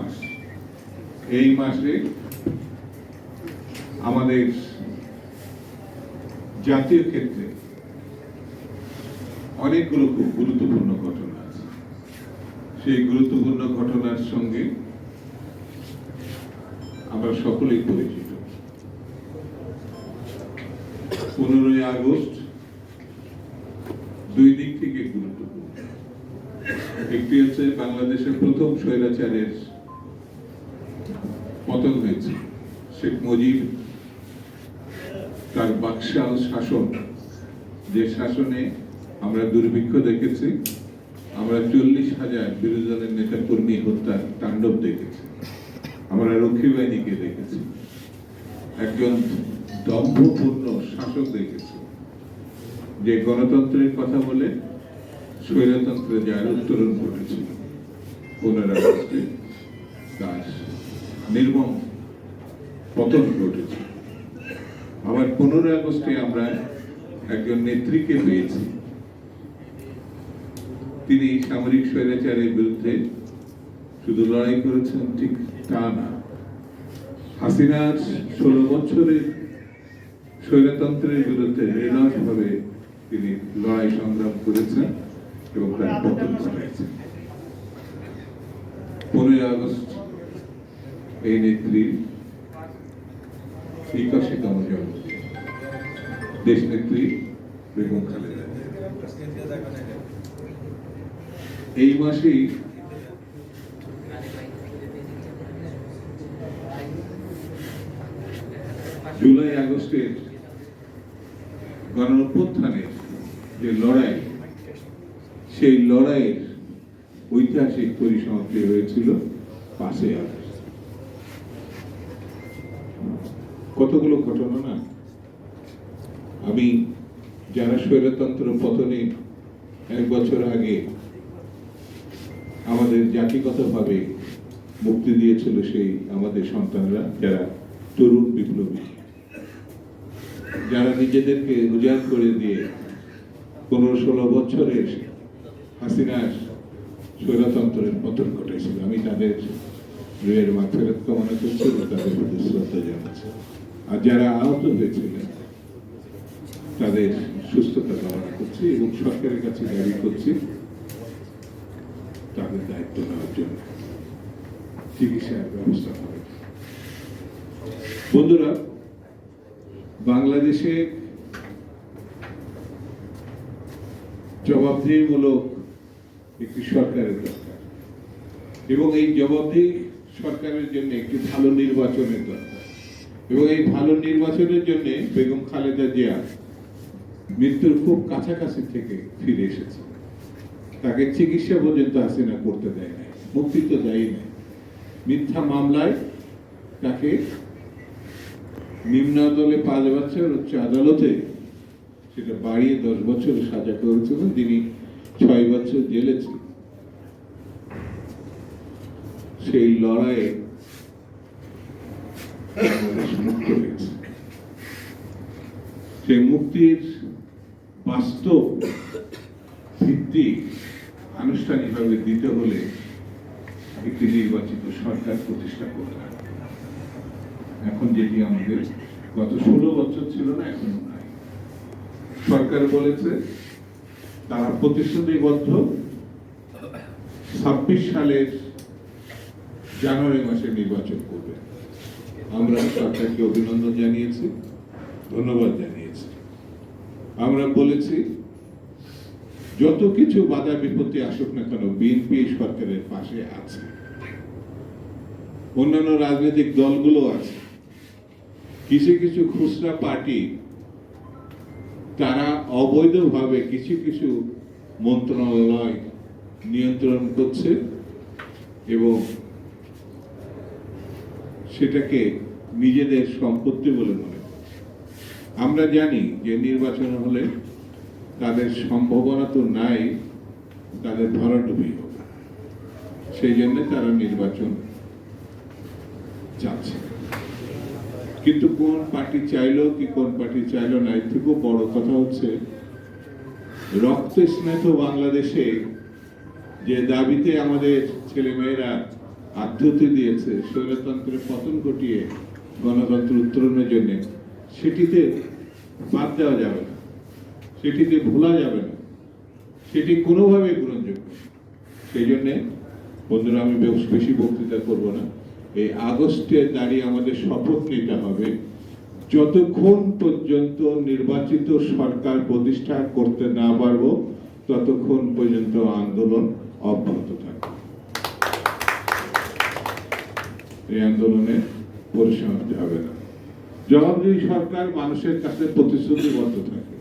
মাস। এই মাসে আমাদের জাতীয় ক্ষেত্রে অনেকগুলো খুব গুরুত্বপূর্ণ ঘটনা আছে। সেই গুরুত্বপূর্ণ ঘটনার সঙ্গে আমরা সকলেই পরিচিত। 15ই আগস্ট দুই দিক থেকে গুরুত্বপূর্ণ। একটি হচ্ছে বাংলাদেশের প্রথম স্বৈরাচারের পতন হয়েছে। শেখ মুজিব তার বাকশাল শাসন, যে শাসনে আমরা দুর্ভিক্ষ দেখেছি, আমরা 40,000 বিরোধী দলের নেতা কর্মী হত্যার তাণ্ডব দেখেছি, আমরা রক্ষী বাহিনীকে দেখেছি, একজন দম্ভপূর্ণ শাসক দেখেছি যে গণতন্ত্রের কথা বলে স্বৈরতন্ত্রে যার উত্তরণ ঘটেছিল। 15 আগস্টে তার নির্মম পতন ঘটেছে। আবার 15 আগস্টে আমরা একজন নেত্রীকে পেয়েছি, তিনি সামরিক স্বৈরাচারের বিরুদ্ধে শুধু লড়াই করেছেন ঠিক তা না, হাসিনার 16 বছরের স্বৈরতন্ত্রের বিরুদ্ধে নির্লজ্জভাবে তিনি লড়াই সংগ্রাম করেছেন এবং তার পতন ঘটাইছেন। 15 আগস্ট এই নেত্রীর 81তম জন্মদিন। দেশ নেত্রী বেগম খালেদা জিয়া। এই মাসেই জুলাই আগস্টের গণঅভ্যুত্থানের যে লড়াই, সেই লড়াইয়ের ঐতিহাসিক পরিসমাপ্তি হয়েছিল 5ই আগস্ট। কতগুলো ঘটনা না। আমি যারা স্বৈরতন্ত্র পতনের 1 বছর আগে আমাদের জাতিগতভাবে মুক্তি দিয়েছিল, সেই আমাদের সন্তানরা, যারা তরুণ বিপ্লবী, যারা নিজেদেরকে উজাড় করে দিয়ে 15-16 বছরের হাসিনার স্বৈরতন্ত্রের পতন ঘটেছিল, আমি তাদের রুহের মাগফিরাত কামনা করছি এবং তাদের প্রতি শ্রদ্ধা জানাচ্ছি। আর যারা আহত হয়েছিলেন তাদের সুস্থতা কামনা করছি এবং সরকারের কাছে দাবি করছি তাদের দায়িত্ব নেওয়ার জন্য চিকিৎসার ব্যবস্থা করে। বন্ধুরা, বাংলাদেশে জবাবদিহিমূলক একটি সরকারের দরকার এবং এই জবাবদিহি সরকারের জন্য একটি ভালো নির্বাচনের দরকার এবং এই ভালো নির্বাচনের জন্য বেগম খালেদা জিয়া মৃত্যুর খুব কাছাকাছি থেকে ফিরে এসেছে। তাকে চিকিৎসা পর্যন্ত হাসিনা করতে দেয় নাই, মুক্তি তো দেয় নাই। মিথ্যা মামলায় তাকে নিম্ন আদালতে 5 বছর, উচ্চ আদালতে সেটা বাড়িয়ে 10 বছর সাজা করেছিলেন। তিনি 6 বছর জেলে ছিলেন। সেই লড়াইয়ে মুক্ত হয়েছে। সেই মুক্তির বাস্তব ভিত্তি আনুষ্ঠানিকভাবে দিতে হলে একটি নির্বাচিত সরকার প্রতিষ্ঠা করতে হবে। এখন যেটি আমাদের গত 16 বছর ছিল না, এখনো নাই। সরকার বলেছে তারা প্রতিশ্রুতিবদ্ধ 26 সালের জানুয়ারি মাসে নির্বাচন করবে। আমরা সরকারকে অভিনন্দন জানিয়েছি, ধন্যবাদ জানিয়েছি। আমরা বলেছি যত কিছু বাধা বিপত্তি আসুক না কেন, বিএনপি সরকারের পাশে আছে, অন্যান্য রাজনৈতিক দলগুলো আছে, কিছু কিছু খুচরা পার্টি তারা অবৈধভাবে কিছু কিছু মন্ত্রণালয় নিয়ন্ত্রণ করছে এবং সেটাকে নিজেদের সম্পত্তি বলে মনে করছে। আমরা জানি যে নির্বাচন হলে তাদের সম্ভাবনা তো নাই, তাদের ভরাডুবি হবে, সেই জন্য তারা নির্বাচন চাচ্ছে। কিন্তু কোন পার্টি চাইলো কি কোন পার্টি চাইলো না, এর থেকেও বড় কথা হচ্ছে রক্ত স্নাত বাংলাদেশে যে দাবিতে আমাদের ছেলেমেয়েরা আত্মহতি দিয়েছে স্বৈরতন্ত্রের পতন ঘটিয়ে গণতন্ত্র উত্তরণের জন্য, সেটিতে বাদ দেওয়া যাবে না, সেটিতে ভোলা যাবে না, সেটি কোনোভাবেই গ্রহণযোগ্য। সেই জন্যে বন্ধুরা, আমি বেশি বক্তৃতা করব না। এই আগস্টে দাঁড়িয়ে আমাদের শপথ নিতে হবে, যতক্ষণ পর্যন্ত নির্বাচিত সরকার প্রতিষ্ঠা করতে না পারবো ততক্ষণ পর্যন্ত আন্দোলন অব্যাহত থাকবে। এই আন্দোলনে পরিসমাপ্তি হবে না। জবাবদিহি সরকার মানুষের কাছে প্রতিশ্রুতিবদ্ধ থাকে,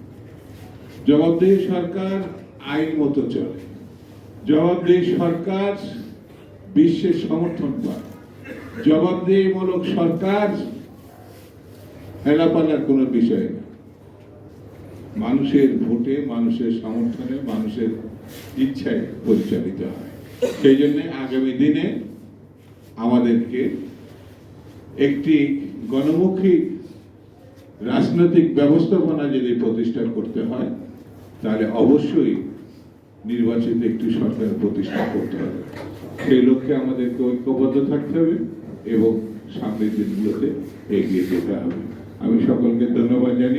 জবাবদিহি সরকার আইন মতো চলে, জবাবদিহি সরকার বিশ্বের সমর্থন পায়, জবাবদিহিমূলক সরকার হেলাপালার কোনো বিষয় না, মানুষের ভোটে, মানুষের সমর্থনে, মানুষের ইচ্ছায় পরিচালিত হয়। সেই জন্য আগামী দিনে আমাদেরকে একটি গণমুখী রাজনৈতিক ব্যবস্থাপনা যদি প্রতিষ্ঠা করতে হয়, তাহলে অবশ্যই নির্বাচিত একটি সরকার প্রতিষ্ঠা করতে হবে। সেই লক্ষ্যে আমাদেরকে ঐক্যবদ্ধ থাকতে হবে এবং সামনের দিনগুলোতে এগিয়ে যেতে হবে। আমি সকলকে ধন্যবাদ জানিয়ে